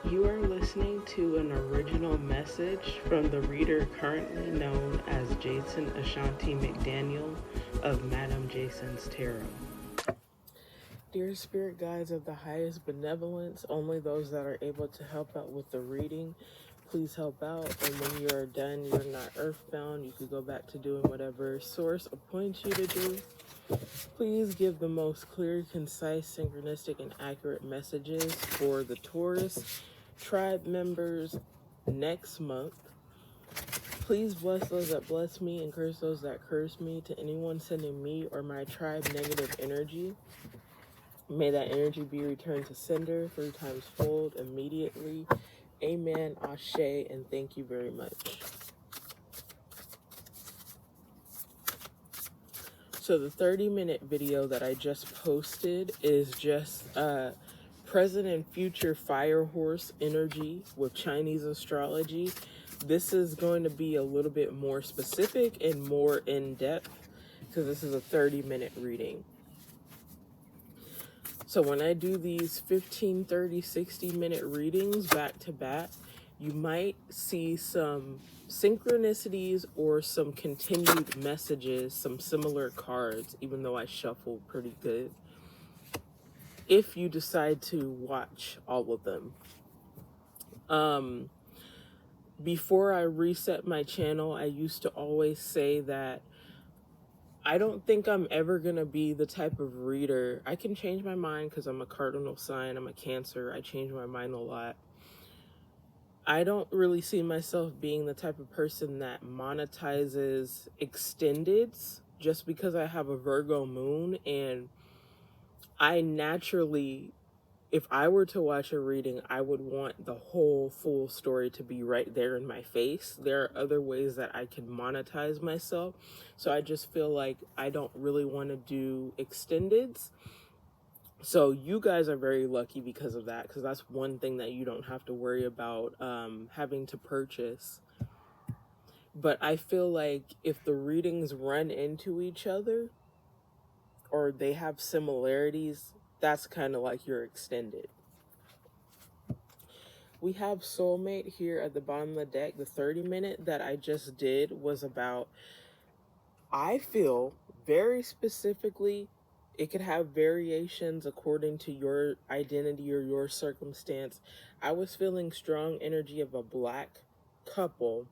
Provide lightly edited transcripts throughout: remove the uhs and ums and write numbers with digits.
You are listening to an original message from the reader currently known as Jason Ashanti McDaniel of Madam Jason's Tarot. Dear spirit guides of the highest benevolence, only those that are able to help out with the reading, please help out. And when you're done, you're not earthbound. You could go back to doing whatever source appoints you to do. Please give the most clear, concise, synchronistic, and accurate messages for the Taurus tribe members next month. Please bless those that bless me and curse those that curse me. To anyone sending me or my tribe negative energy, may that energy be returned to sender 3 times fold immediately. Amen, Ashe, and thank you very much. So the 30-minute video that I just posted is just present and future fire horse energy with Chinese astrology. This is going to be a little bit more specific and more in-depth because this is a 30-minute reading. So when I do these 15, 30, 60-minute readings back to back, you might see some synchronicities or some continued messages, some similar cards, even though I shuffled pretty good, if you decide to watch all of them. Before I reset my channel, I used to always say that I don't think I'm ever going to be the type of reader. I can change my mind because I'm a cardinal sign. I'm a Cancer. I change my mind a lot. I don't really see myself being the type of person that monetizes extendeds just because I have a Virgo moon. And I naturally, if I were to watch a reading, I would want the whole full story to be right there in my face. There are other ways that I can monetize myself. So I just feel like I don't really want to do extendeds. So you guys are very lucky because of that, because that's one thing that you don't have to worry about having to purchase. But I feel like if the readings run into each other or they have similarities, that's kind of like your extended. We have Soulmate here at the bottom of the deck. The 30-minute that I just did was about, I feel very specifically, it could have variations according to your identity or your circumstance. I was feeling strong energy of a Black couple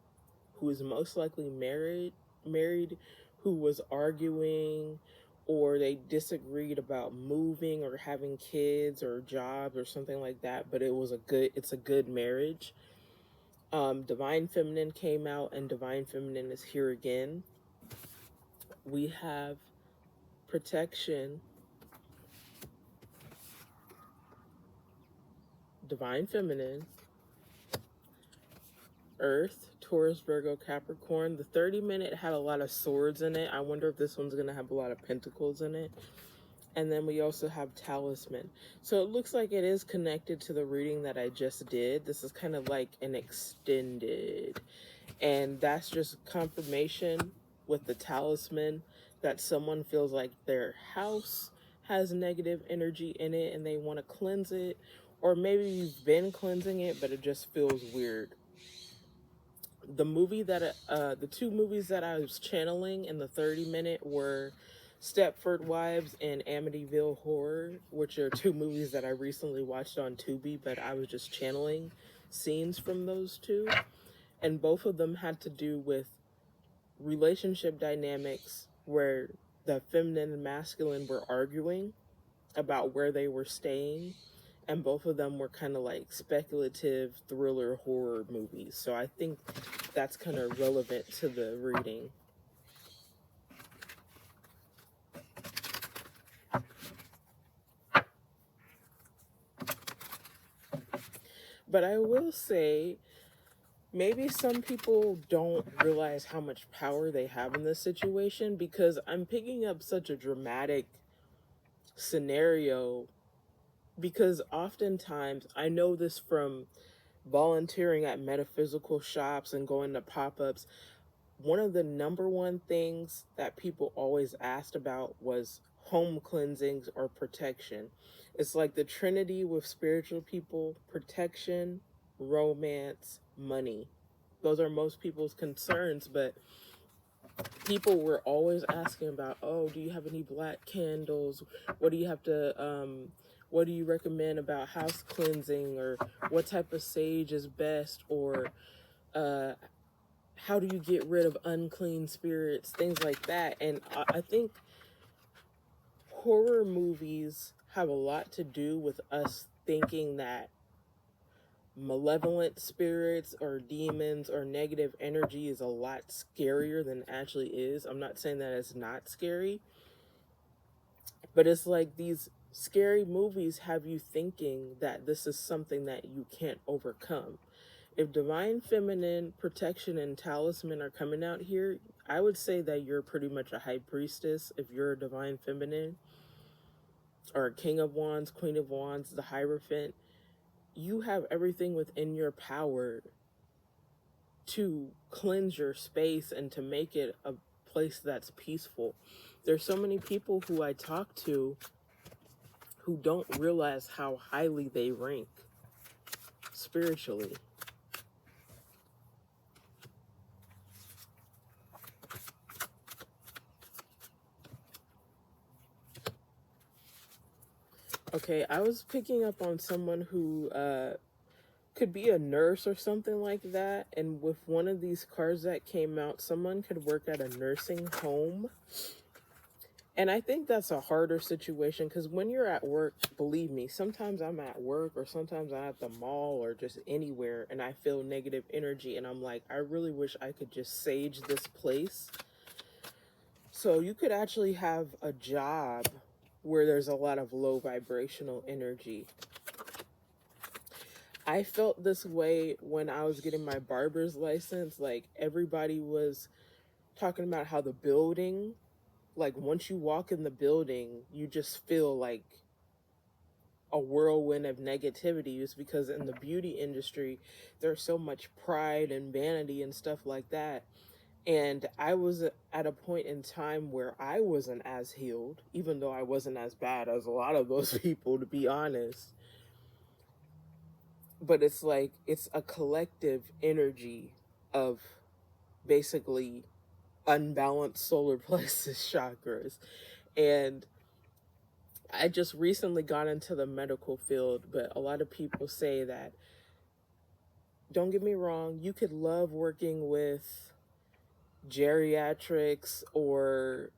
who is most likely married, who was arguing, or they disagreed about moving or having kids or jobs or something like that, but it's a good marriage. Divine Feminine came out, and Divine Feminine is here again. We have Protection, Divine Feminine, Earth, Taurus, Virgo, Capricorn. The 30-minute had a lot of swords in it. I wonder if this one's going to have a lot of pentacles in it. And then we also have Talisman. So it looks like it is connected to the reading that I just did. This is kind of like an extended. And that's just confirmation with the Talisman that someone feels like their house has negative energy in it and they want to cleanse it. Or maybe you've been cleansing it, but it just feels weird. The two movies that I was channeling in the 30-minute were Stepford Wives and Amityville Horror, which are 2 movies that I recently watched on Tubi, but I was just channeling scenes from those 2. And both of them had to do with relationship dynamics where the feminine and masculine were arguing about where they were staying. And both of them were kind of like speculative thriller horror movies. So I think that's kind of relevant to the reading. But I will say, maybe some people don't realize how much power they have in this situation, because I'm picking up such a dramatic scenario. Because oftentimes, I know this from volunteering at metaphysical shops and going to pop-ups, one of the number one things that people always asked about was home cleansings or protection. It's like the trinity with spiritual people: protection, romance, money. Those are most people's concerns, but people were always asking about, oh, do you have any black candles? What do you have to, what do you recommend about house cleansing? Or what type of sage is best? Or uh, how do you get rid of unclean spirits? Things like that. And I think horror movies have a lot to do with us thinking that malevolent spirits or demons or negative energy is a lot scarier than it actually is. I'm not saying that it's not scary, but it's like these scary movies have you thinking that this is something that you can't overcome. If divine feminine, protection, and talisman are coming out here, I would say that you're pretty much a high priestess if you're a divine feminine, or a king of wands, queen of wands, the Hierophant. You have everything within your power to cleanse your space and to make it a place that's peaceful. There's so many people who I talk to who don't realize how highly they rank spiritually. Okay, I was picking up on someone who could be a nurse or something like that, and with one of these cards that came out, someone could work at a nursing home. And I think that's a harder situation because when you're at work, believe me, sometimes I'm at work or sometimes I'm at the mall or just anywhere and I feel negative energy and I'm like, I really wish I could just sage this place. So you could actually have a job where there's a lot of low vibrational energy. I felt this way when I was getting my barber's license. Like, everybody was talking about how the building, like, once you walk in the building, you just feel like a whirlwind of negativity. Is because in the beauty industry, there's so much pride and vanity and stuff like that. And I was at a point in time where I wasn't as healed, even though I wasn't as bad as a lot of those people, to be honest. But it's like, it's a collective energy of basically unbalanced solar plexus chakras. And I just recently got into the medical field, but a lot of people say that, don't get me wrong, you could love working with geriatrics or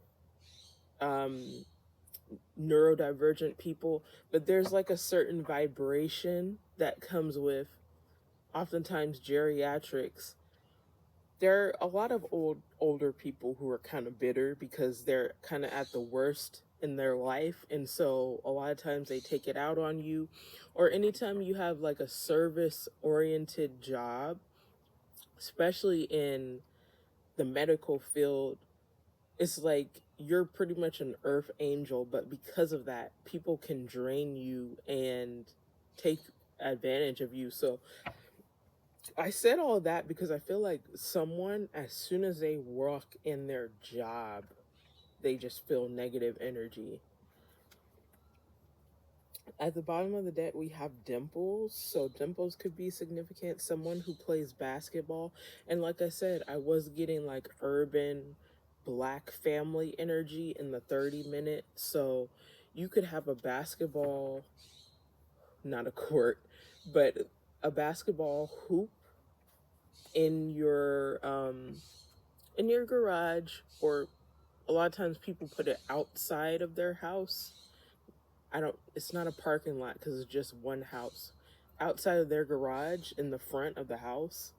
neurodivergent people, but there's like a certain vibration that comes with oftentimes geriatrics. There are a lot of older people who are kind of bitter because they're kind of at the worst in their life, and so a lot of times they take it out on you. Or anytime you have like a service oriented job, especially in the medical field, it's like you're pretty much an earth angel, but because of that, people can drain you and take advantage of you. So I said all that because I feel like someone, as soon as they walk in their job, they just feel negative energy. At the bottom of the deck, we have dimples. So dimples could be significant. Someone who plays basketball. And like I said, I was getting like urban black family energy in the 30-minute. So you could have a basketball, not a court, but a basketball hoop in your garage, or a lot of times people put it outside of their house. It's not a parking lot because it's just one house. Outside of their garage, in the front of the house,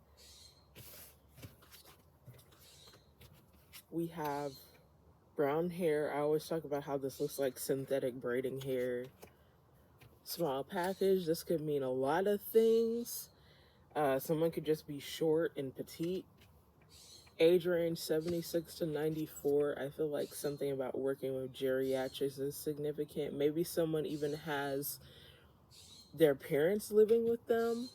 we have brown hair. I always talk about how this looks like synthetic braiding hair. Small package. This could mean a lot of things. Someone could just be short and petite. Age range 76 to 94. I feel like something about working with geriatrics is significant. Maybe someone even has their parents living with them.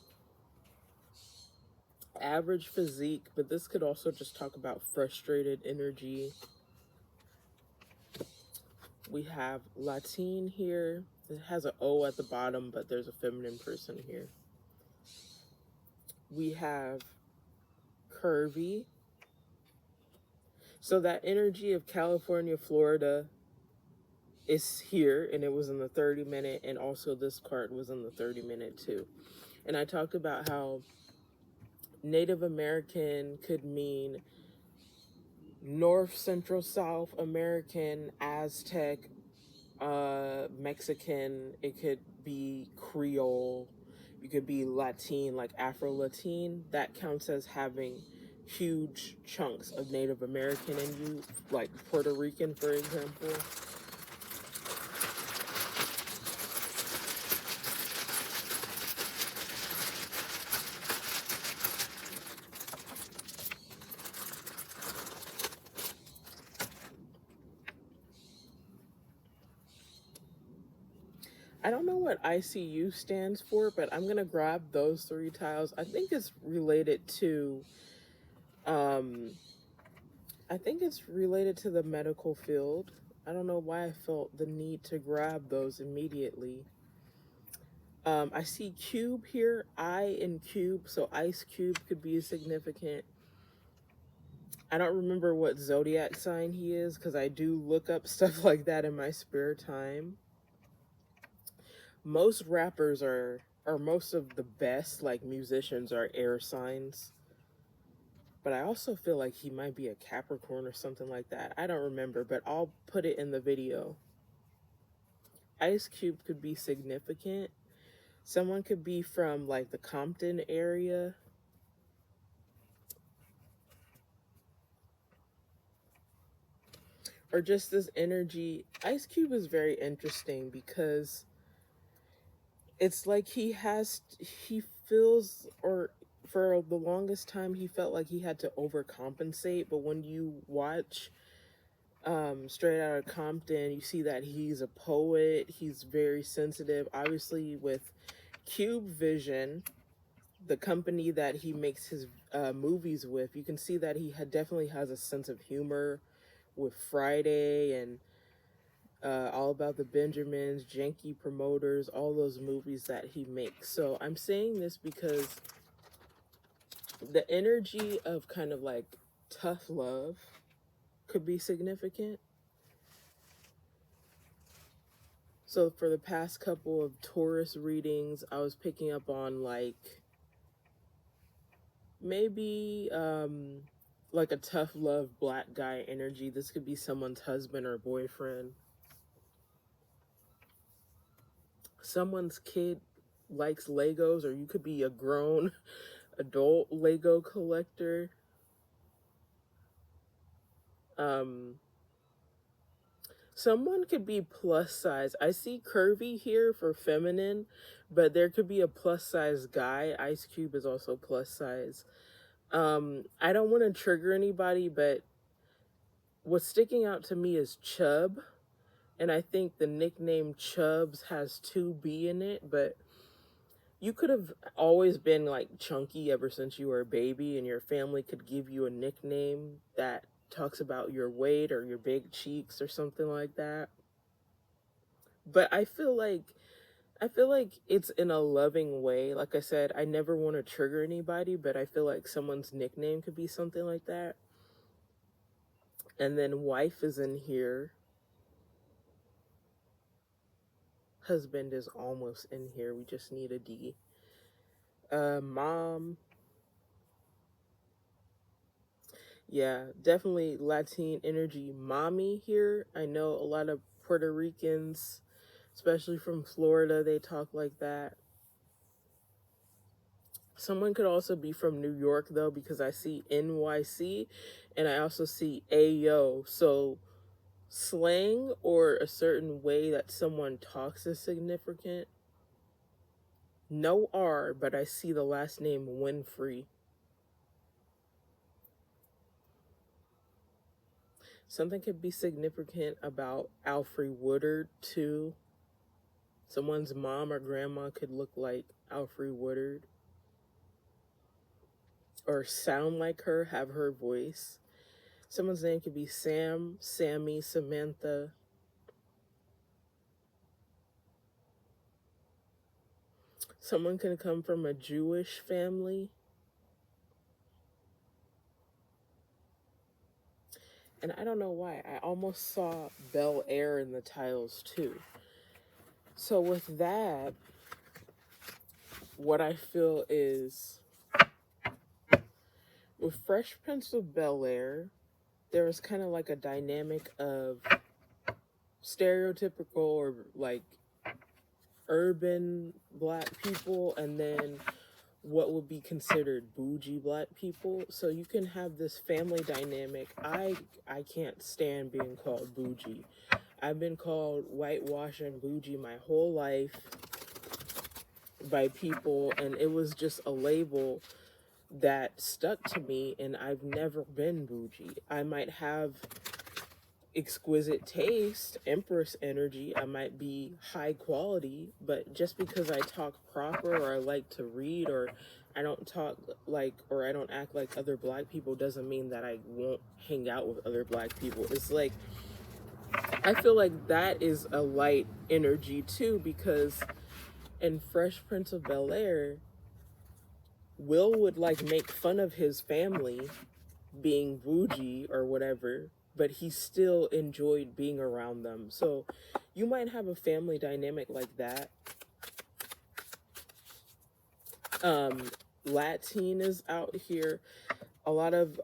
Average physique, but this could also just talk about frustrated energy. We have Latin here. It has an O at the bottom, but there's a feminine person here. We have curvy. So that energy of California, Florida is here, and it was in the 30-minute, and also this card was in the 30-minute too. And I talked about how Native American could mean North, Central, South American, Aztec, Mexican. It could be Creole. You could be Latin, like Afro-Latin. That counts as having huge chunks of Native American in you, like Puerto Rican, for example. I don't know what ICU stands for, but I'm going to grab those 3 tiles. I think it's related to the medical field. I don't know why I felt the need to grab those immediately. I see cube here, I in cube, so ice cube could be significant. I don't remember what zodiac sign he is because I do look up stuff like that in my spare time. Most rappers or most of the best, like musicians, are air signs. But I also feel like he might be a Capricorn or something like that. I don't remember, but I'll put it in the video. Ice Cube could be significant. Someone could be from like the Compton area. Or just this energy. Ice Cube is very interesting because it's like he feels, or for the longest time he felt like he had to overcompensate, but when you watch Straight Outta Compton, you see that he's a poet, he's very sensitive. Obviously with Cube Vision, the company that he makes his movies with, you can see that he definitely has a sense of humor with Friday and All About the Benjamins, Janky Promoters, all those movies that he makes. So I'm saying this because the energy of kind of like tough love could be significant. So for the past couple of Taurus readings, I was picking up on like maybe like a tough love black guy energy. This could be someone's husband or boyfriend. Someone's kid likes Legos, or you could be a grown adult Lego collector. Someone could be plus size. I see curvy here for feminine, but there could be a plus size guy. Ice Cube is also plus size. I don't want to trigger anybody, but what's sticking out to me is Chub. And I think the nickname Chubbs has 2B in it, but you could have always been like chunky ever since you were a baby, and your family could give you a nickname that talks about your weight or your big cheeks or something like that. But I feel like it's in a loving way. Like I said, I never want to trigger anybody, but I feel like someone's nickname could be something like that. And then wife is in here. Husband is almost in here. We just need a D. Mom. Yeah, definitely Latin energy. Mommy here. I know a lot of Puerto Ricans, especially from Florida, they talk like that. Someone could also be from New York, though, because I see NYC and I also see Ayo. So slang or a certain way that someone talks is significant. No R, but I see the last name Winfrey. Something could be significant about Alfre Woodard, too. Someone's mom or grandma could look like Alfre Woodard. Or sound like her, have her voice. Someone's name could be Sam, Sammy, Samantha. Someone can come from a Jewish family. And I don't know why. I almost saw Bel Air in the tiles too. So with that, what I feel is with Fresh Prince of Bel Air, there was kind of like a dynamic of stereotypical or like urban black people, and then what would be considered bougie black people. So you can have this family dynamic. I can't stand being called bougie. I've been called whitewash and bougie my whole life by people, and it was just a label that stuck to me, and I've never been bougie. I might have exquisite taste, empress energy, I might be high quality, but just because I talk proper, or I like to read, or I don't talk like, or I don't act like other black people, doesn't mean that I won't hang out with other black people. It's like, I feel like that is a light energy too, because in Fresh Prince of Bel Air, Will would like make fun of his family being bougie or whatever, but he still enjoyed being around them. So you might have a family dynamic like that. Latin is out here. A lot of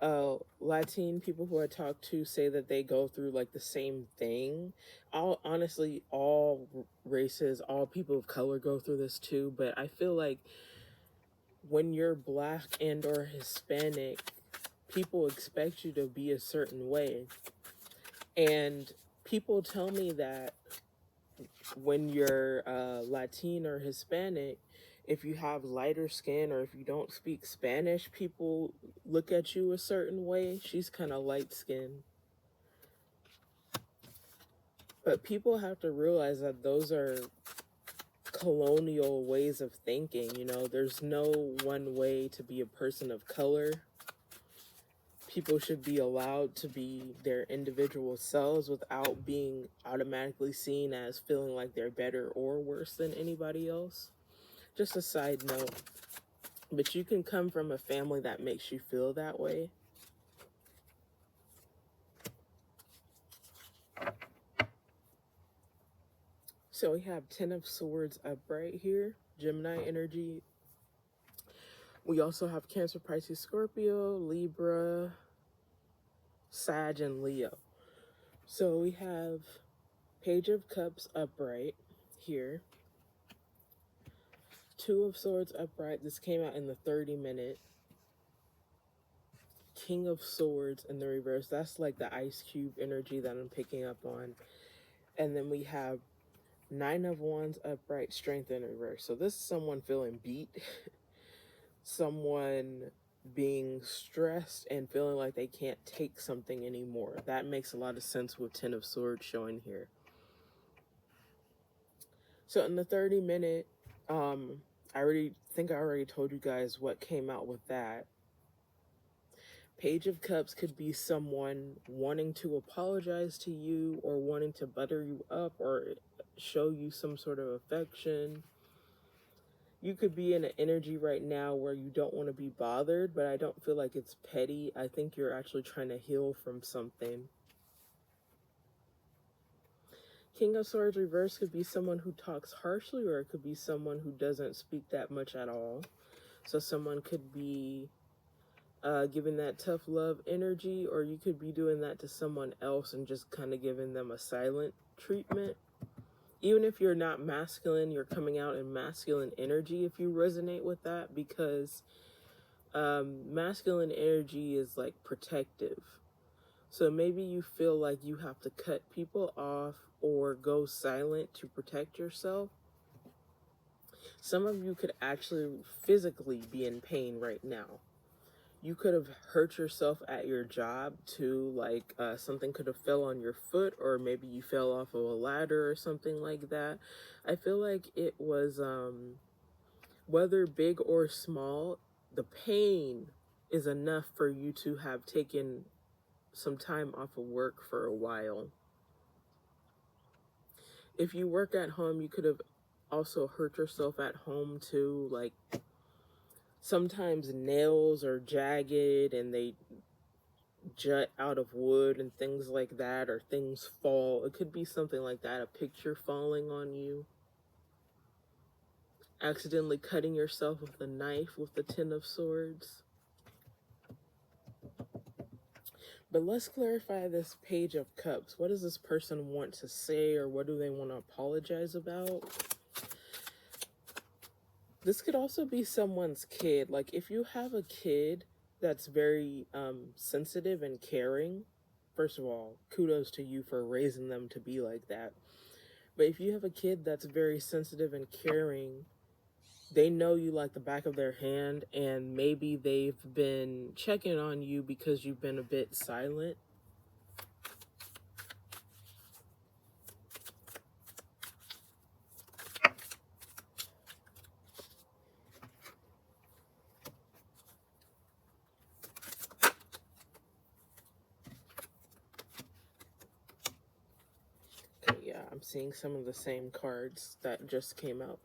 Latin people who I talk to say that they go through like the same thing. Honestly, all races, all people of color go through this too, but I feel like when you're black and or Hispanic, people expect you to be a certain way. And people tell me that when you're Latin or Hispanic, if you have lighter skin or if you don't speak Spanish, people look at you a certain way. She's kind of light skinned. But people have to realize that those are colonial ways of thinking. You know, there's no one way to be a person of color. People should be allowed to be their individual selves without being automatically seen as feeling like they're better or worse than anybody else. Just a side note. But you can come from a family that makes you feel that way. So we have 10 of Swords upright here, Gemini energy. We also have Cancer, Pisces, Scorpio, Libra, Sag, and Leo. So we have Page of Cups upright here. 2 of Swords upright. This came out in the 30-minute. King of Swords in the reverse. That's like the Ice Cube energy that I'm picking up on. And then we have 9 of Wands upright, Strength in reverse. So this is someone feeling beat. Someone being stressed and feeling like they can't take something anymore. That makes a lot of sense with 10 of Swords showing here. So in the 30-minute, I already told you guys what came out with that. Page of Cups could be someone wanting to apologize to you or wanting to butter you up or show you some sort of affection. You could be in an energy right now where you don't want to be bothered, but I don't feel like it's petty. I think you're actually trying to heal from something. King of Swords reverse could be someone who talks harshly, or it could be someone who doesn't speak that much at all. So someone could be giving that tough love energy, or you could be doing that to someone else and just kind of giving them a silent treatment. Even if you're not masculine, you're coming out in masculine energy if you resonate with that, because masculine energy is like protective. So maybe you feel like you have to cut people off or go silent to protect yourself. Some of you could actually physically be in pain right now. You could have hurt yourself at your job too, like something could have fell on your foot, or maybe you fell off of a ladder or something like that. I feel like it was, whether big or small, the pain is enough for you to have taken some time off of work for a while. If you work at home, you could have also hurt yourself at home too. Like sometimes nails are jagged and they jut out of wood and things like that, or things fall. It could be something like that, a picture falling on you, accidentally cutting yourself with a knife with the Ten of Swords. But let's clarify this Page of Cups. What does this person want to say, or what do they want to apologize about? This could also be someone's kid. Like if you have a kid that's very sensitive and caring, first of all, kudos to you for raising them to be like that. But if you have a kid that's very sensitive and caring, they know you like the back of their hand, and maybe they've been checking on you because you've been a bit silent. Okay, yeah, I'm seeing some of the same cards that just came out.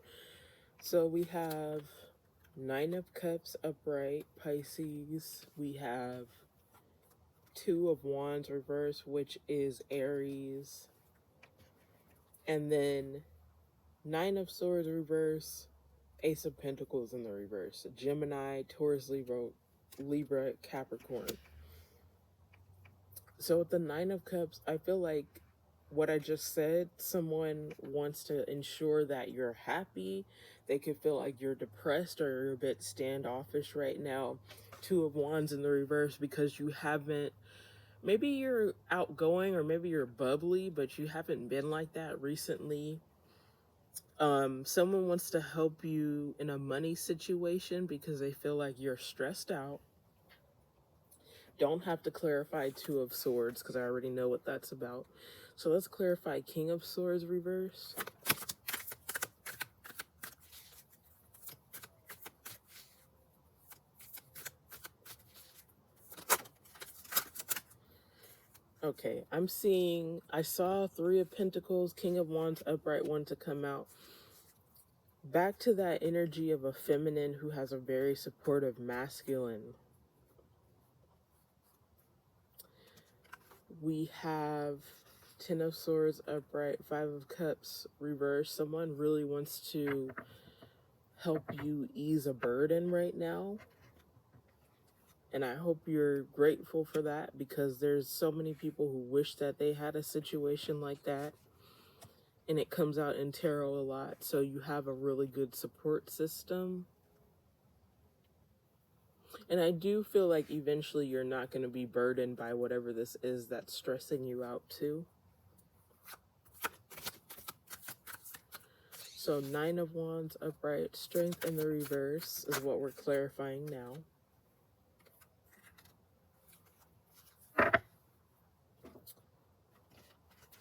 So we have Nine of Cups upright, Pisces. We have Two of Wands reverse, which is Aries. And then Nine of Swords reverse, Ace of Pentacles in the reverse. Gemini, Taurus, Libra, Capricorn. So with the Nine of Cups, I feel like what I just said, someone wants to ensure that you're happy. They could feel like you're depressed or you're a bit standoffish right now. Two of Wands in the reverse because you haven't, maybe you're outgoing or maybe you're bubbly, but you haven't been like that recently. Someone wants to help you in a money situation because they feel like you're stressed out. Don't have to clarify Two of Swords because I already know what that's about. So let's clarify King of Swords reverse. Okay, I saw Three of Pentacles, King of Wands, upright one to come out. Back to that energy of a feminine who has a very supportive masculine. We have Ten of Swords upright, Five of Cups reverse. Someone really wants to help you ease a burden right now. And I hope you're grateful for that, because there's so many people who wish that they had a situation like that. And it comes out in tarot a lot. So you have a really good support system. And I do feel like eventually you're not going to be burdened by whatever this is that's stressing you out too. So Nine of Wands upright, Strength in the reverse is what we're clarifying now.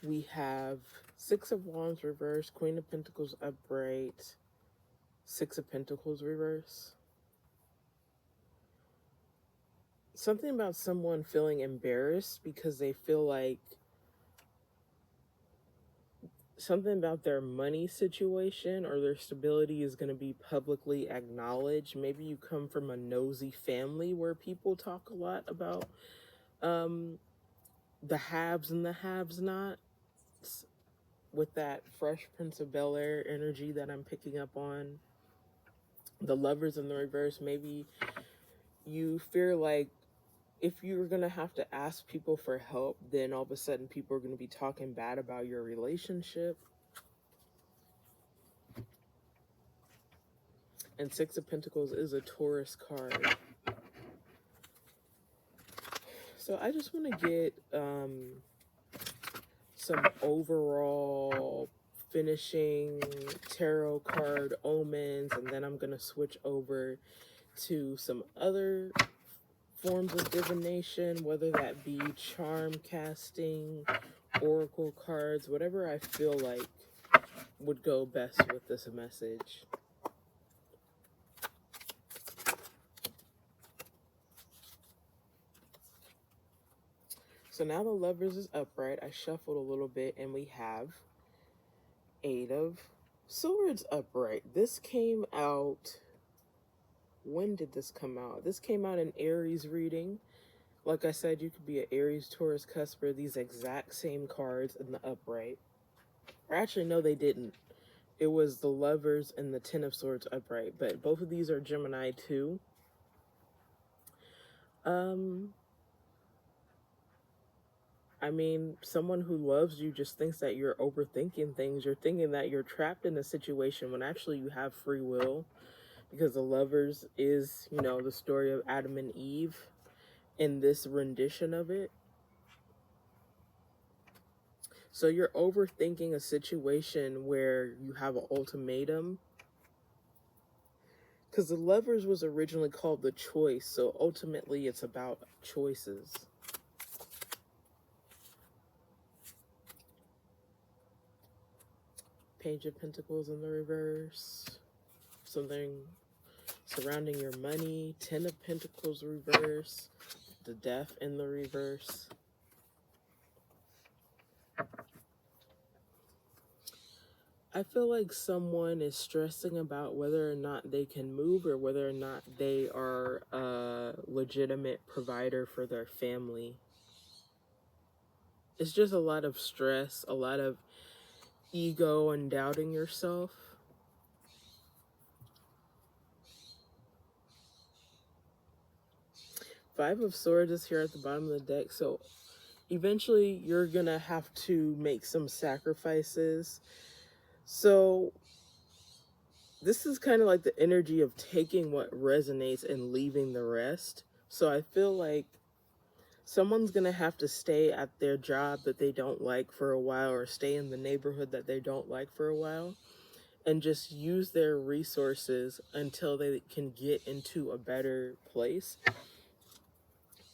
We have Six of Wands reverse, Queen of Pentacles upright, Six of Pentacles reverse. Something about someone feeling embarrassed because they feel like something about their money situation or their stability is going to be publicly acknowledged. Maybe you come from a nosy family where people talk a lot about the haves and the have-nots. With that Fresh Prince of Bel-Air energy that I'm picking up on. The Lovers in the reverse, maybe you fear like if you're going to have to ask people for help, then all of a sudden people are going to be talking bad about your relationship. And Six of Pentacles is a Taurus card. So I just want to get some overall finishing tarot card omens, and then I'm going to switch over to some other forms of divination, whether that be charm casting, oracle cards, whatever I feel like would go best with this message. So now the Lovers is upright. I shuffled a little bit and we have Eight of Swords upright. This came out, when did this come out? This came out in Aries reading. Like I said, you could be an Aries, Taurus, Cusper, these exact same cards in the upright. Or actually, no, they didn't. It was the Lovers and the Ten of Swords upright, but both of these are Gemini too. I mean, someone who loves you just thinks that you're overthinking things. You're thinking that you're trapped in a situation when actually you have free will, because the Lovers is, you know, the story of Adam and Eve in this rendition of it. So you're overthinking a situation where you have an ultimatum. Because the Lovers was originally called the Choice, so ultimately it's about choices. Page of Pentacles in the reverse. Something surrounding your money. 10 of Pentacles reverse. The Death in the reverse. I feel like someone is stressing about whether or not they can move or whether or not they are a legitimate provider for their family. It's just a lot of stress, a lot of ego and doubting yourself. Five of Swords is here at the bottom of the deck, so eventually you're gonna have to make some sacrifices. So this is kind of like the energy of taking what resonates and leaving the rest. So I feel like someone's gonna have to stay at their job that they don't like for a while, or stay in the neighborhood that they don't like for a while, and just use their resources until they can get into a better place.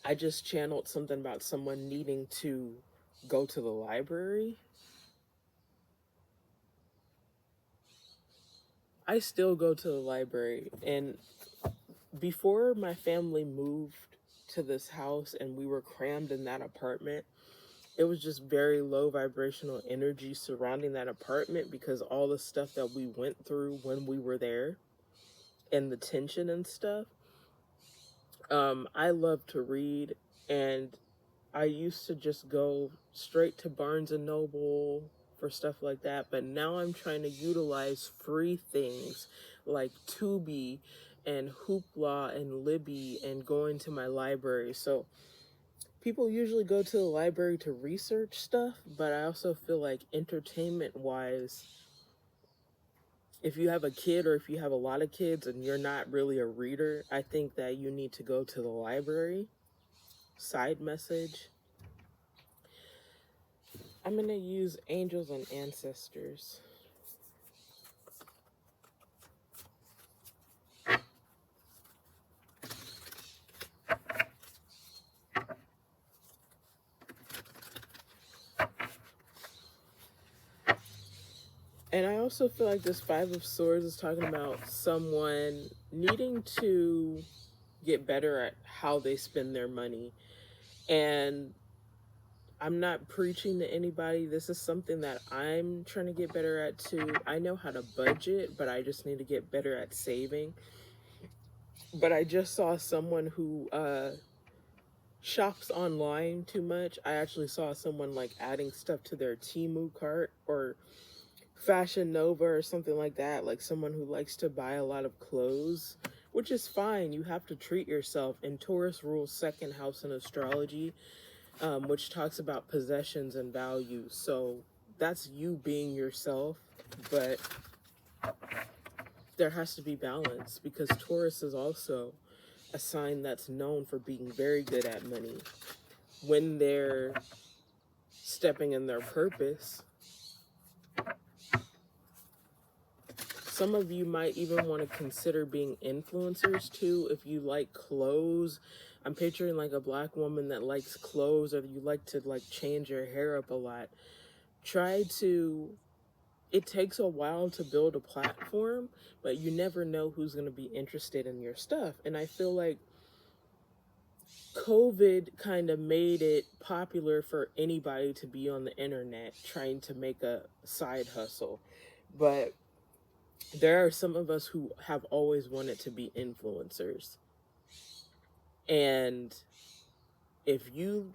I just channeled something about someone needing to go to the library. I still go to the library, and before my family moved to this house and we were crammed in that apartment, it was just very low vibrational energy surrounding that apartment because all the stuff that we went through when we were there and the tension and stuff. I love to read, and I used to just go straight to Barnes and Noble for stuff like that, but now I'm trying to utilize free things like Tubi and Hoopla and Libby and going to my library. So people usually go to the library to research stuff, but I also feel like entertainment-wise, if you have a kid or if you have a lot of kids and you're not really a reader, I think that you need to go to the library. Side message. I'm going to use angels and ancestors. And I also feel like this Five of Swords is talking about someone needing to get better at how they spend their money. And I'm not preaching to anybody. This is something that I'm trying to get better at too. I know how to budget, but I just need to get better at saving. But I just saw someone who shops online too much. I actually saw someone like adding stuff to their Temu cart or Fashion Nova or something like that. Like someone who likes to buy a lot of clothes, which is fine. You have to treat yourself. And Taurus rules second house in astrology, which talks about possessions and values. So that's you being yourself, but there has to be balance because Taurus is also a sign that's known for being very good at money. When they're stepping in their purpose, some of you might even want to consider being influencers too. If you like clothes, I'm picturing like a black woman that likes clothes, or you like to like change your hair up a lot. It takes a while to build a platform, but you never know who's going to be interested in your stuff. And I feel like COVID kind of made it popular for anybody to be on the internet trying to make a side hustle. But there are some of us who have always wanted to be influencers. And if you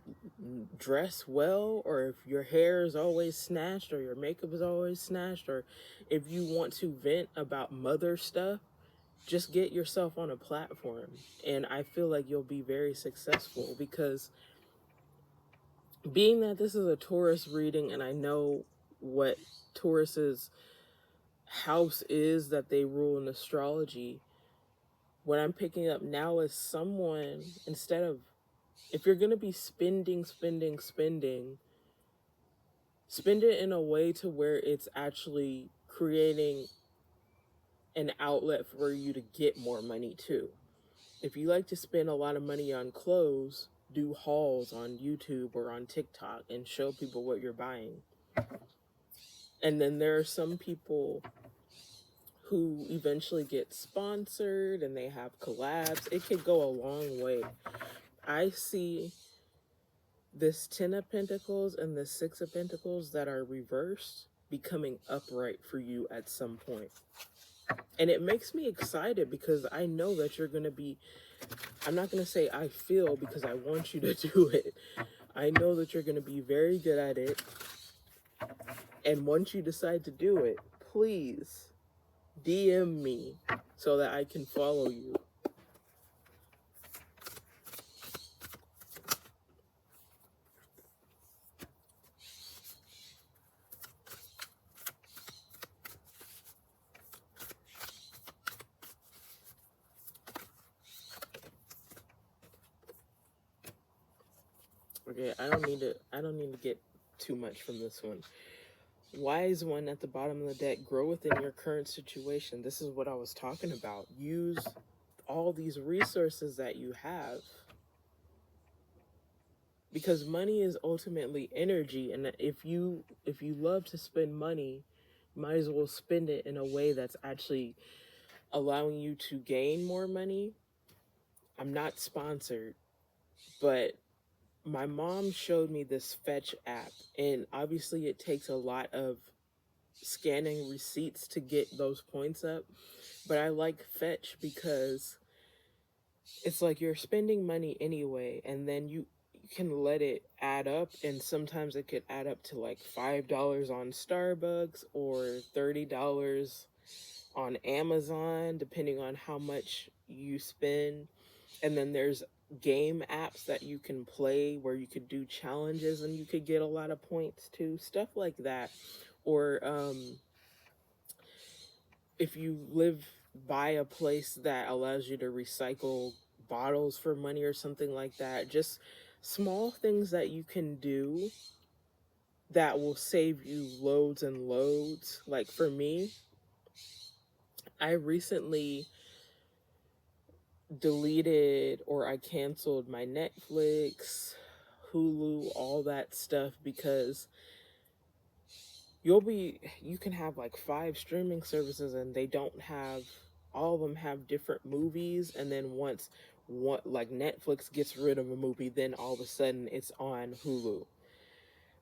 dress well, or if your hair is always snatched, or your makeup is always snatched, or if you want to vent about mother stuff, just get yourself on a platform. And I feel like you'll be very successful, because being that this is a Taurus reading and I know what Taurus's house is that they rule in astrology, what I'm picking up now is someone, instead of, if you're going to be spending, spend it in a way to where it's actually creating an outlet for you to get more money too. If you like to spend a lot of money on clothes, do hauls on YouTube or on TikTok and show people what you're buying. And then there are some people who eventually get sponsored and they have collabs. It could go a long way. I see this 10 of Pentacles and the 6 of Pentacles that are reversed becoming upright for you at some point. And it makes me excited, because I know that you're going to be, I'm not going to say I feel, because I want you to do it. I know that you're going to be very good at it. And once you decide to do it, please DM me so that I can follow you. Okay, I don't need to get too much from this one. Wise one at the bottom of the deck, grow within your current situation. This is what I was talking about. Use all these resources that you have, because money is ultimately energy, and if you love to spend money, you might as well spend it in a way that's actually allowing you to gain more money. I'm not sponsored, but my mom showed me this Fetch app, and obviously it takes a lot of scanning receipts to get those points up. But I like Fetch because it's like you're spending money anyway, and then you can let it add up, and sometimes it could add up to like $5 on Starbucks or $30 on Amazon, depending on how much you spend. And then there's game apps that you can play where you could do challenges and you could get a lot of points too, stuff like that. Or if you live by a place that allows you to recycle bottles for money or something like that, just small things that you can do that will save you loads and loads. Like for me, I recently deleted, or I canceled my Netflix, Hulu, all that stuff, because you can have like 5 streaming services and they don't have, all of them have different movies, and then once like Netflix gets rid of a movie, then all of a sudden it's on Hulu,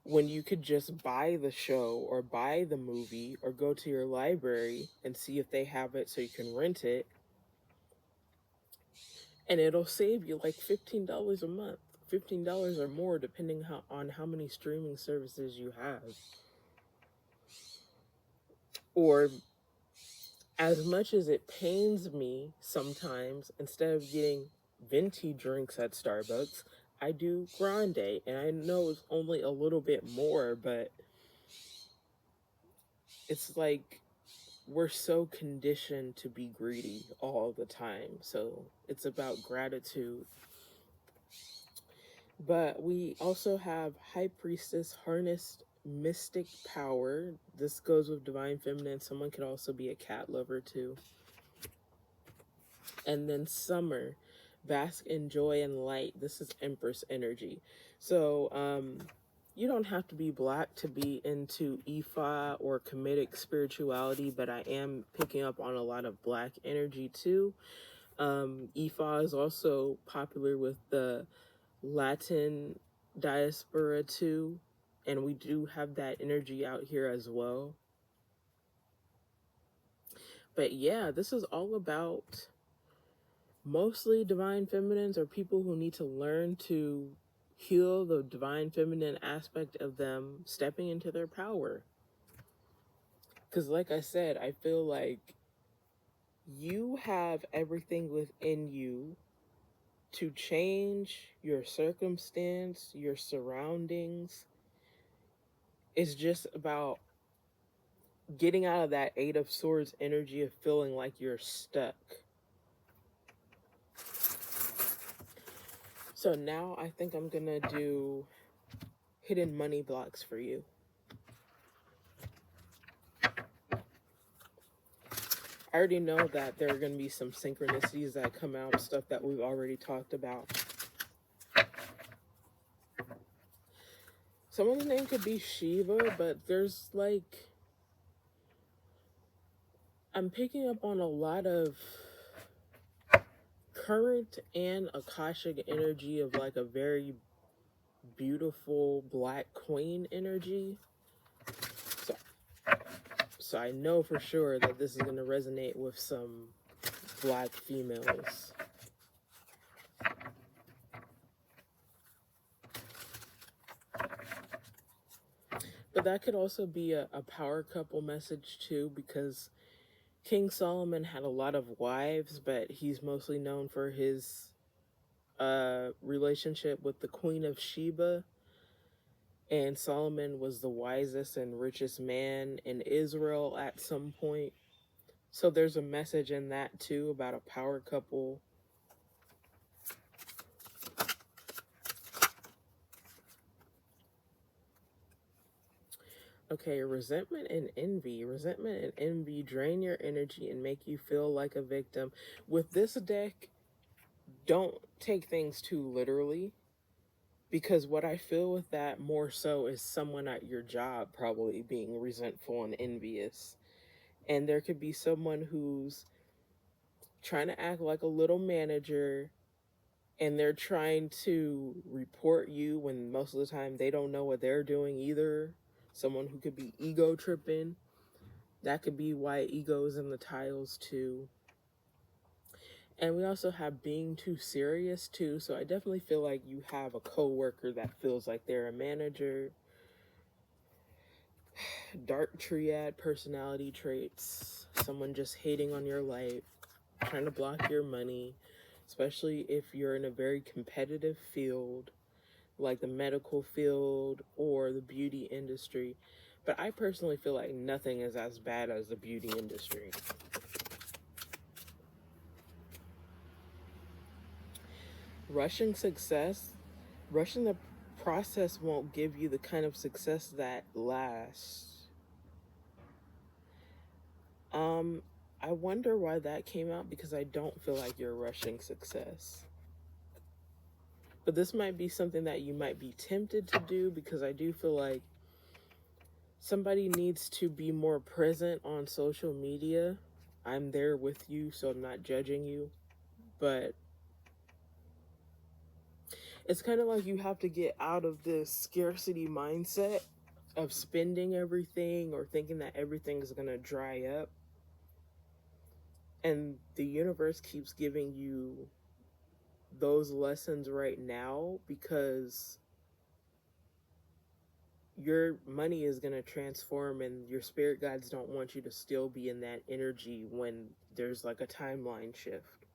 when you could just buy the show or buy the movie or go to your library and see if they have it so you can rent it, and it'll save you like $15 a month, $15 or more, depending on how many streaming services you have. Or, as much as it pains me sometimes, instead of getting venti drinks at Starbucks, I do grande, and I know it's only a little bit more, but it's like we're so conditioned to be greedy all the time. So it's about gratitude. But we also have High Priestess, harnessed mystic power. This goes with Divine Feminine. Someone could also be a cat lover too. And then Summer, bask in joy and light. This is Empress energy. So you don't have to be black to be into Ifa or Kemetic spirituality, but I am picking up on a lot of black energy too. Ifa is also popular with the Latin diaspora too, and we do have that energy out here as well. But yeah, this is all about mostly divine feminines or people who need to learn to heal the divine feminine aspect of them stepping into their power. Because like I said, I feel like you have everything within you to change your circumstance, your surroundings. It's just about getting out of that Eight of Swords energy of feeling like you're stuck. So now I think I'm gonna do hidden money blocks for you. I already know that there are going to be some synchronicities that come out, stuff that we've already talked about. Someone's name could be Shiva, but there's like, I'm picking up on a lot of current and Akashic energy of like a very beautiful black queen energy. So I know for sure that this is going to resonate with some black females. But that could also be a power couple message too, because King Solomon had a lot of wives, but he's mostly known for his relationship with the Queen of Sheba. And Solomon was the wisest and richest man in Israel at some point. So there's a message in that too about a power couple. Okay, resentment and envy. Resentment and envy drain your energy and make you feel like a victim. With this deck, don't take things too literally, because what I feel with that more so is someone at your job probably being resentful and envious. And there could be someone who's trying to act like a little manager and they're trying to report you when most of the time they don't know what they're doing either. Someone who could be ego tripping. That could be why ego is in the tiles too. And we also have being too serious too. So I definitely feel like you have a coworker that feels like they're a manager. Dark triad personality traits. Someone just hating on your life, trying to block your money, especially if you're in a very competitive field like the medical field or the beauty industry. But I personally feel like nothing is as bad as the beauty industry. Rushing success, rushing the process won't give you the kind of success that lasts. I wonder why that came out, because I don't feel like you're rushing success. But this might be something that you might be tempted to do, because I do feel like somebody needs to be more present on social media. I'm there with you, so I'm not judging you. But it's kind of like you have to get out of this scarcity mindset of spending everything or thinking that everything is going to dry up. And the universe keeps giving you those lessons right now, because your money is going to transform, and your spirit guides don't want you to still be in that energy when there's like a timeline shift.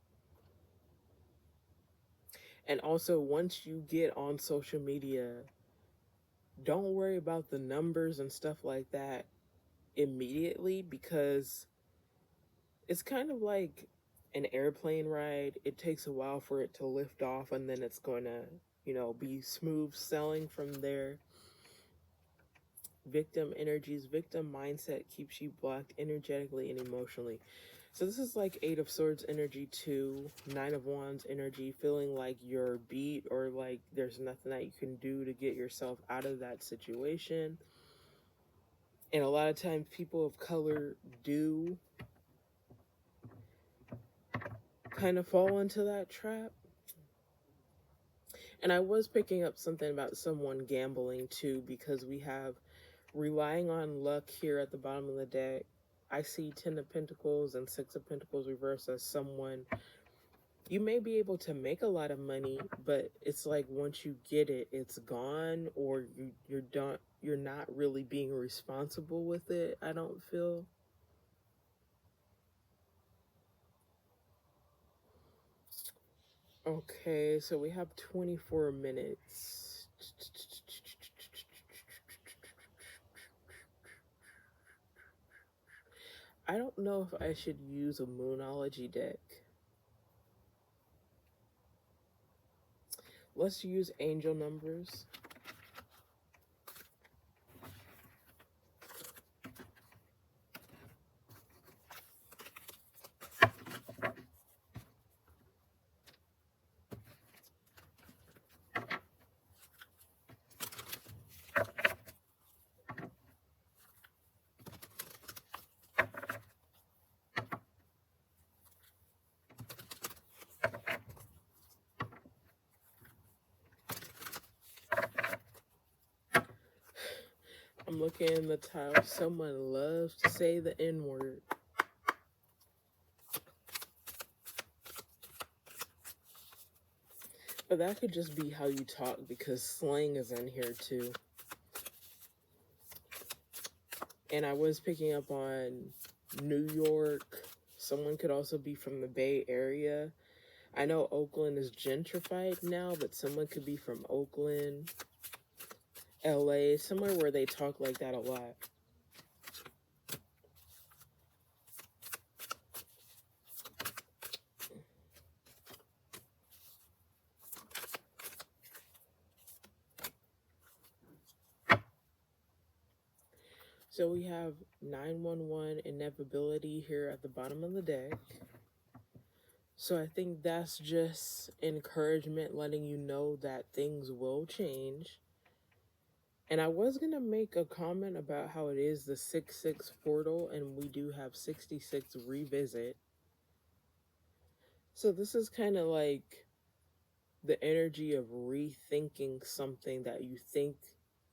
And also, once you get on social media, don't worry about the numbers and stuff like that immediately, because it's kind of like an airplane ride. It takes a while for it to lift off, and then it's going to, be smooth sailing from there. Victim energies, victim mindset keeps you blocked energetically and emotionally. So this is like Eight of Swords energy too, Nine of Wands energy, feeling like you're beat or like there's nothing that you can do to get yourself out of that situation. And a lot of times people of color do kind of fall into that trap. And I was picking up something about someone gambling too, because we have relying on luck here at the bottom of the deck. I see 10 of Pentacles and 6 of Pentacles reversed as someone, you may be able to make a lot of money, but it's like once you get it, it's gone, or you're not really being responsible with it, I don't feel. Okay, so we have 24 minutes. I don't know if I should use a Moonology deck. Let's use angel numbers. I'm looking in the tile. Someone loves to say the N-word. But that could just be how you talk, because slang is in here too. And I was picking up on New York. Someone could also be from the Bay Area. I know Oakland is gentrified now, but someone could be from Oakland, LA, somewhere where they talk like that a lot. So we have 911 inevitability here at the bottom of the deck. So I think that's just encouragement, letting you know that things will change. And I was going to make a comment about how it is the 6/6 portal, and we do have 66 revisit. So this is kind of like the energy of rethinking something that you think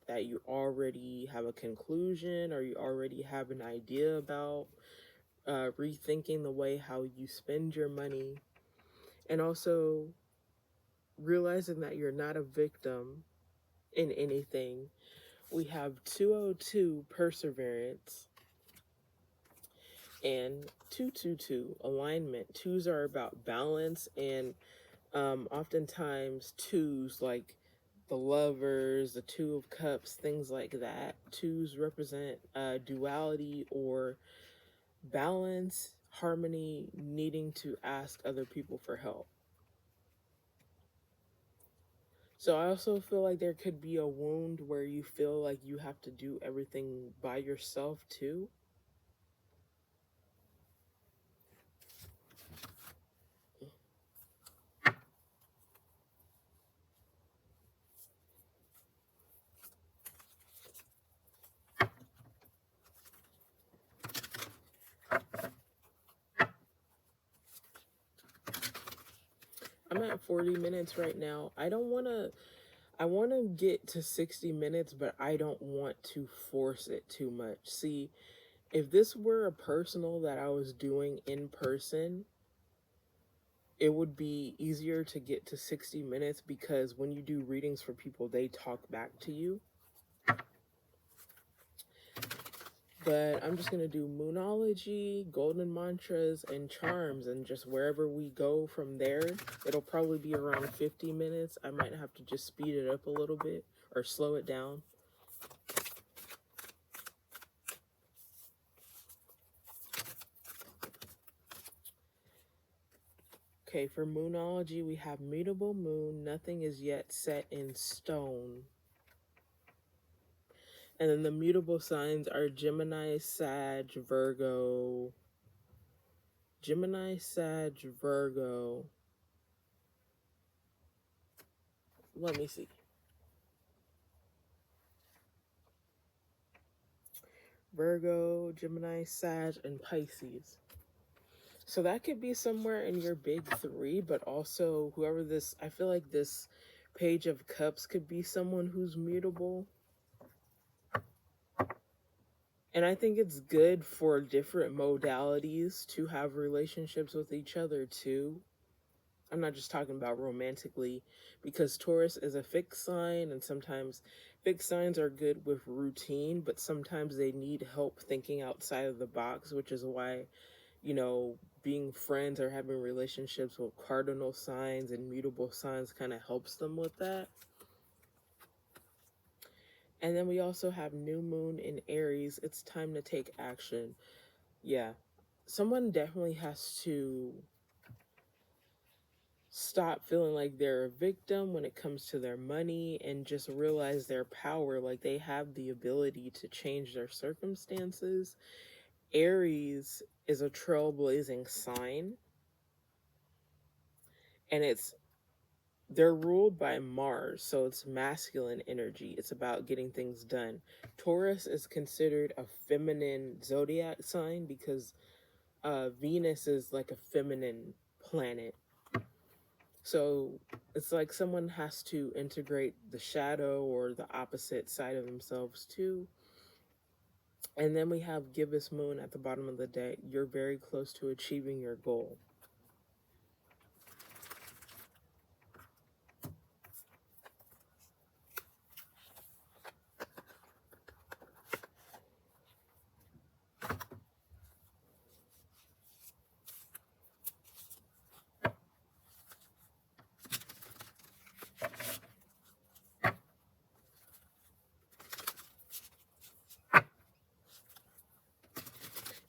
that you already have a conclusion, or you already have an idea about, rethinking the way how you spend your money, and also realizing that you're not a victim in anything. We have 202 perseverance and 222 alignment. Twos are about balance, and oftentimes twos, like the lovers, the 2 of cups, things like that. Twos represent duality or balance, harmony, needing to ask other people for help. So I also feel like there could be a wound where you feel like you have to do everything by yourself too. I'm at 40 minutes right now. I want to get to 60 minutes, but I don't want to force it too much. See, if this were a personal that I was doing in person, it would be easier to get to 60 minutes, because when you do readings for people, they talk back to you. But I'm just going to do Moonology, Golden Mantras, and Charms, and just wherever we go from there, it'll probably be around 50 minutes. I might have to just speed it up a little bit or slow it down. Okay, for Moonology, we have Mutable Moon, nothing is yet set in stone. And then the mutable signs are Gemini, Sag, Virgo. Gemini, Sag, Virgo. Let me see. Virgo, Gemini, Sag, and Pisces. So that could be somewhere in your big 3, but also whoever this, I feel like this Page of Cups could be someone who's mutable. And I think it's good for different modalities to have relationships with each other too. I'm not just talking about romantically, because Taurus is a fixed sign, and sometimes fixed signs are good with routine, but sometimes they need help thinking outside of the box, which is why, being friends or having relationships with cardinal signs and mutable signs kind of helps them with that. And then we also have new moon in Aries. It's time to take action. Yeah. Someone definitely has to stop feeling like they're a victim when it comes to their money and just realize their power. Like, they have the ability to change their circumstances. Aries is a trailblazing sign, and they're ruled by Mars, so it's masculine energy. It's about getting things done. Taurus is considered a feminine zodiac sign because Venus is like a feminine planet. So it's like someone has to integrate the shadow or the opposite side of themselves too. And then we have gibbous moon at the bottom of the deck. You're very close to achieving your goal.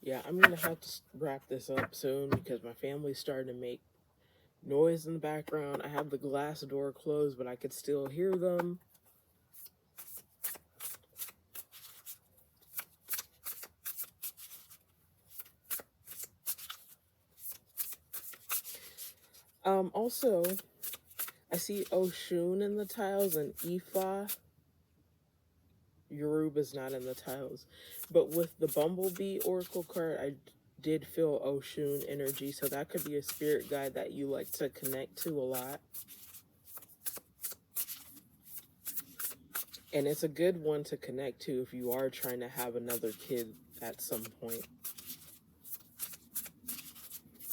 Yeah, I'm going to have to wrap this up soon because my family's starting to make noise in the background. I have the glass door closed, but I could still hear them. Also, I see Oshun in the tiles and Ifa. Yoruba's not in the tiles. But with the Bumblebee Oracle card, I did feel Oshun energy, so that could be a spirit guide that you like to connect to a lot. And it's a good one to connect to if you are trying to have another kid at some point.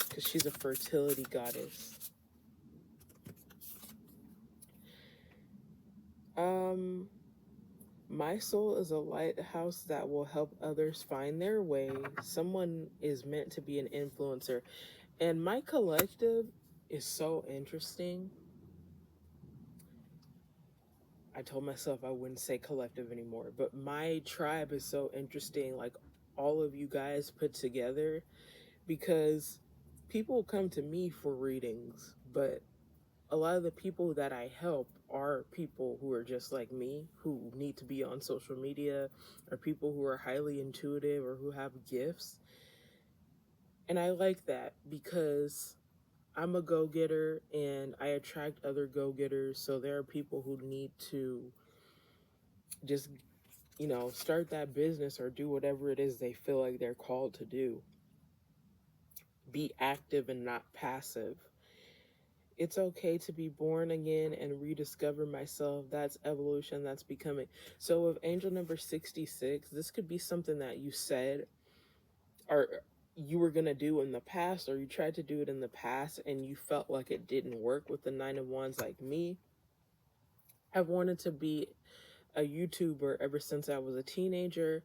Because she's a fertility goddess. My soul is a lighthouse that will help others find their way. Someone is meant to be an influencer. And my collective is so interesting. I told myself I wouldn't say collective anymore, but my tribe is so interesting, like all of you guys put together, because people come to me for readings, but a lot of the people that I help are people who are just like me, who need to be on social media, or people who are highly intuitive or who have gifts. And I like that because I'm a go-getter and I attract other go-getters. So there are people who need to just, start that business or do whatever it is they feel like they're called to do. Be active and not passive. It's okay to be born again and rediscover myself. That's evolution. That's becoming. So with angel number 66, this could be something that you said or you were going to do in the past, or you tried to do it in the past and you felt like it didn't work with the 9 of Wands. Like me, I've wanted to be a YouTuber ever since I was a teenager.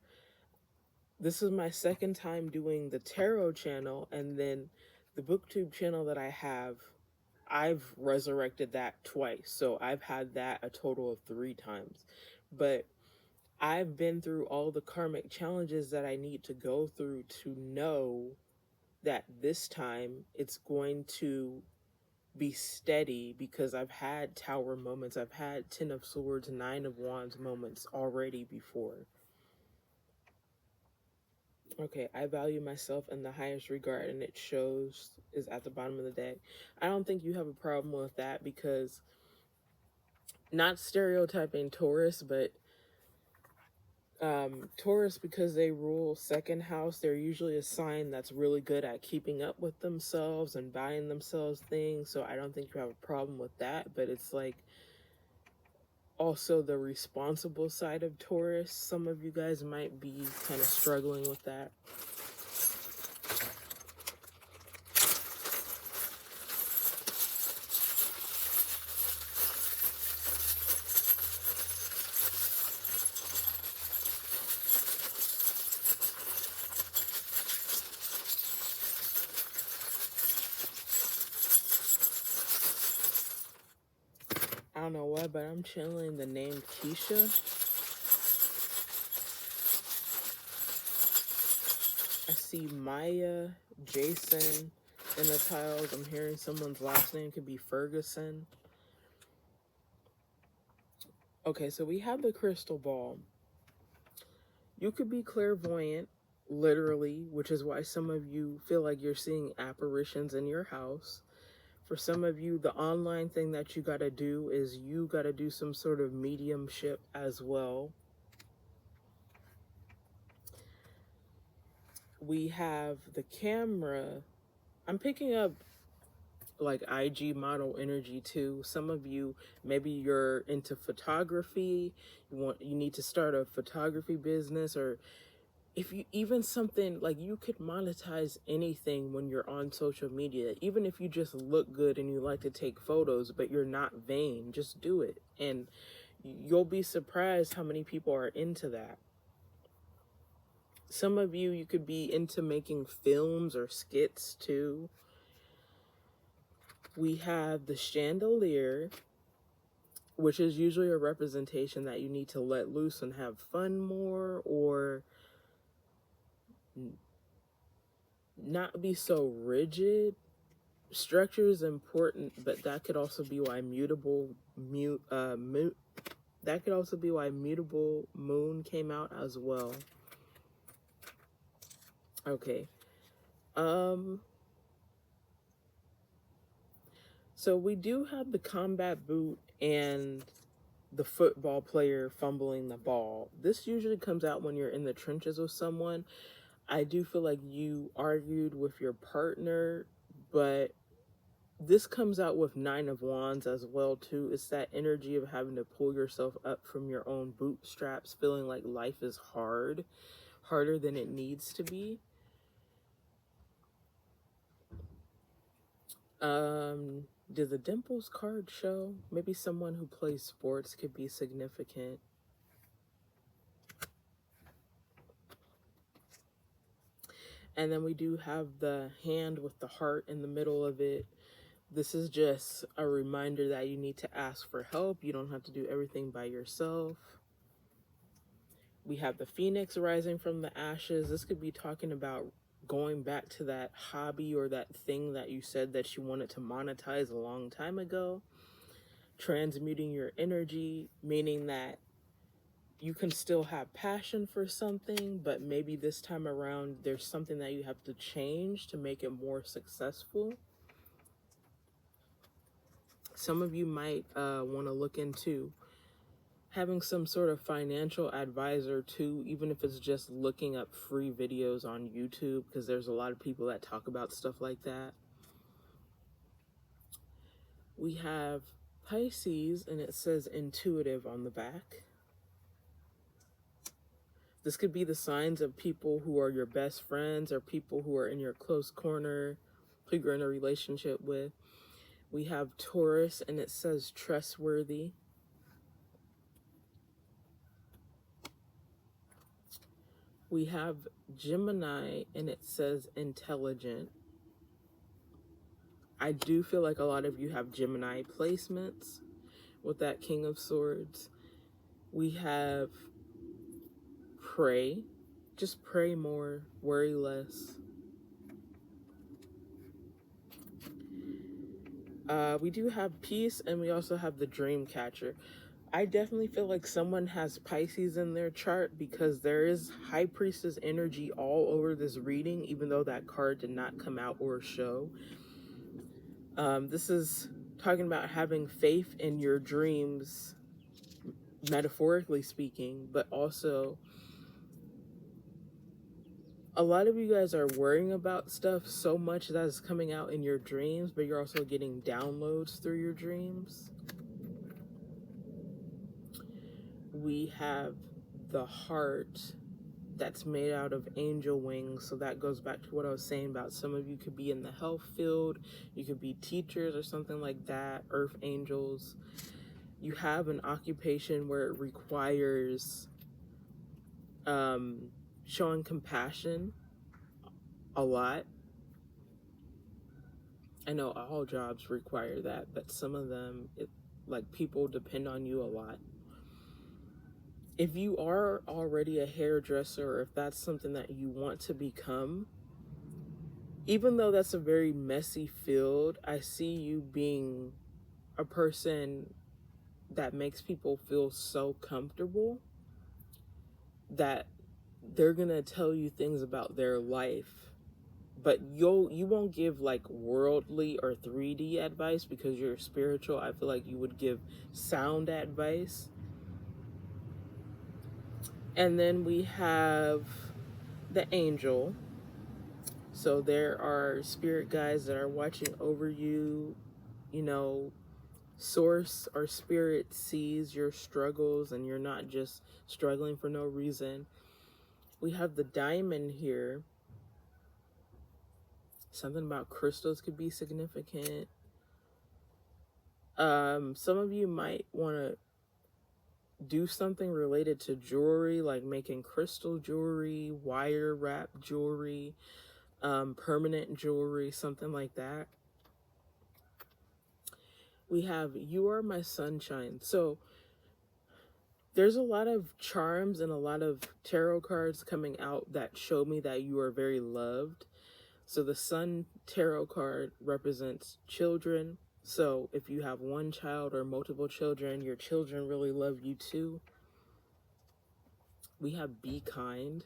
This is my second time doing the tarot channel, and then the booktube channel that I have, I've resurrected that twice. So I've had that a total of 3 times. But I've been through all the karmic challenges that I need to go through to know that this time it's going to be steady, because I've had Tower moments. I've had 10 of Swords, 9 of Wands moments already before. Okay, I value myself in the highest regard, and it shows is at the bottom of the deck. I don't think you have a problem with that, because not stereotyping Taurus, but Taurus, because they rule second house, they're usually a sign that's really good at keeping up with themselves and buying themselves things. So I don't think you have a problem with that, but it's like also the responsible side of Taurus. Some of you guys might be kind of struggling with that. I don't know why, but I'm channeling the name Keisha. I see Maya, Jason in the tiles. I'm hearing someone's last name could be Ferguson. Okay, so we have the crystal ball. You could be clairvoyant, literally, which is why some of you feel like you're seeing apparitions in your house. For some of you, the online thing that you got to do is you got to do some sort of mediumship as well. We have the camera. I'm picking up like IG model energy too. Some of you, maybe you're into photography. You need to start a photography business, or if you even something like you could monetize anything when you're on social media. Even if you just look good and you like to take photos, but you're not vain, just do it. And you'll be surprised how many people are into that. Some of you, you could be into making films or skits too. We have the chandelier, which is usually a representation that you need to let loose and have fun more, or not be so rigid. Structure is important, but that could also be why mutable moon came out as well. Okay. So we do have the combat boot and the football player fumbling the ball. This usually comes out when you're in the trenches with someone. I do feel like you argued with your partner, but this comes out with 9 of Wands as well too. It's that energy of having to pull yourself up from your own bootstraps, feeling like life is harder than it needs to be. Did the Dimples card show? Maybe someone who plays sports could be significant. And then we do have the hand with the heart in the middle of it. This is just a reminder that you need to ask for help. You don't have to do everything by yourself. We have the phoenix rising from the ashes. This could be talking about going back to that hobby or that thing that you said that you wanted to monetize a long time ago. Transmuting your energy, meaning that you can still have passion for something, but maybe this time around there's something that you have to change to make it more successful. Some of you might want to look into having some sort of financial advisor too, even if it's just looking up free videos on YouTube, because there's a lot of people that talk about stuff like that. We have Pisces, and it says intuitive on the back. This could be the signs of people who are your best friends or people who are in your close corner, who you're in a relationship with. We have Taurus, and it says trustworthy. We have Gemini, and it says intelligent. I do feel like a lot of you have Gemini placements with that King of Swords. We have pray. Just pray more, worry less. We do have peace, and we also have the dream catcher. I definitely feel like someone has Pisces in their chart, because there is High Priestess energy all over this reading, even though that card did not come out or show. This is talking about having faith in your dreams, metaphorically speaking, but also a lot of you guys are worrying about stuff so much that is coming out in your dreams, but you're also getting downloads through your dreams. we have the heart that's made out of angel wings. So that goes back to what I was saying about some of you could be in the health field, you could be teachers or something like that, earth angels. You have an occupation where it requires showing compassion a lot. I know all jobs require that, but some of them, like people depend on you a lot. If you are already a hairdresser, or if that's something that you want to become, even though that's a very messy field, I see you being a person that makes people feel so comfortable that they're gonna tell you things about their life, but you won't give like worldly or 3D advice because you're spiritual. I feel like you would give sound advice. And then we have the angel. So there are spirit guides that are watching over you. You know, source or spirit sees your struggles and you're not just struggling for no reason. We have the diamond here. Something about crystals could be significant. Some of you might want to do something related to jewelry, like making crystal jewelry, wire wrap jewelry, permanent jewelry, something like that. We have You Are My Sunshine. So there's a lot of charms and a lot of tarot cards coming out that show me that you are very loved. So the Sun tarot card represents children. So if you have one child or multiple children, your children really love you too. We have Be Kind.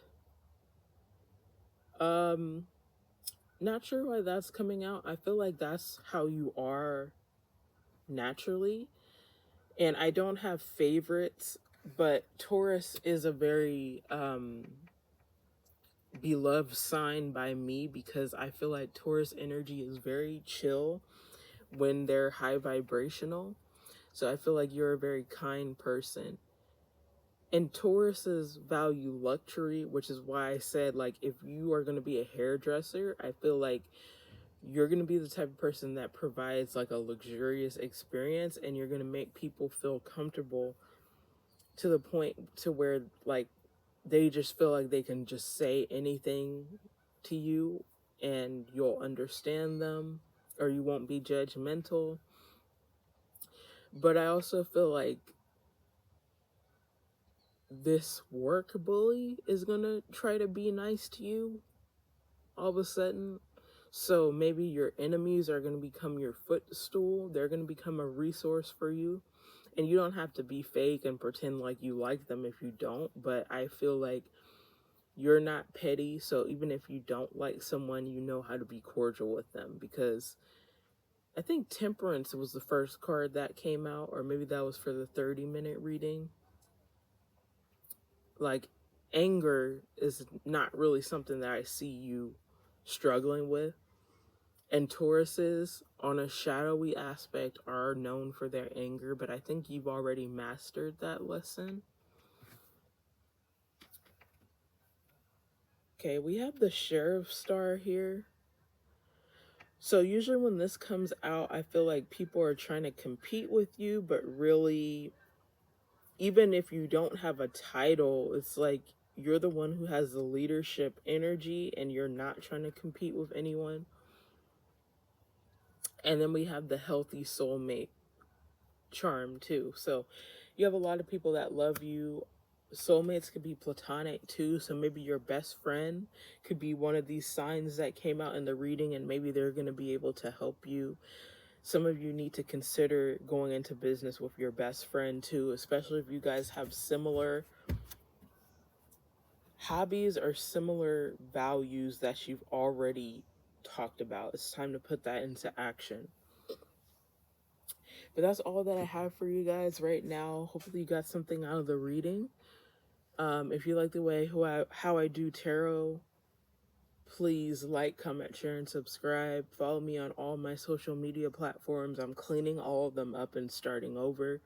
Not sure why that's coming out. I feel like that's how you are naturally. And I don't have favorites, but Taurus is a very beloved sign by me because I feel like Taurus energy is very chill when they're high vibrational. So I feel like you're a very kind person. And Tauruses value luxury, which is why I said, like, if you are going to be a hairdresser, I feel like you're going to be the type of person that provides like a luxurious experience, and you're going to make people feel comfortable to the point to where like they just feel like they can just say anything to you and you'll understand them, or you won't be judgmental. But I also feel like this work bully is gonna try to be nice to you all of a sudden. So maybe your enemies are gonna become your footstool. They're gonna become a resource for you. And you don't have to be fake and pretend like you like them if you don't. But I feel like you're not petty. So even if you don't like someone, you know how to be cordial with them. Because I think Temperance was the first card that came out, or maybe that was for the 30-minute reading. Like, anger is not really something that I see you struggling with. And Tauruses, on a shadowy aspect, are known for their anger, but I think you've already mastered that lesson. Okay, we have the Sheriff Star here. So usually when this comes out, I feel like people are trying to compete with you, but really, even if you don't have a title, it's like you're the one who has the leadership energy and you're not trying to compete with anyone. And then we have the healthy soulmate charm too. So you have a lot of people that love you. Soulmates could be platonic too. So maybe your best friend could be one of these signs that came out in the reading, and maybe they're going to be able to help you. Some of you need to consider going into business with your best friend too, especially if you guys have similar hobbies or similar values that you've already talked about. It's time to put that into action. But that's all that I have for you guys right now. Hopefully you got something out of the reading. If you like the way how I do tarot, please like, comment, share, and subscribe. Follow me on all my social media platforms. I'm cleaning all of them up and starting over.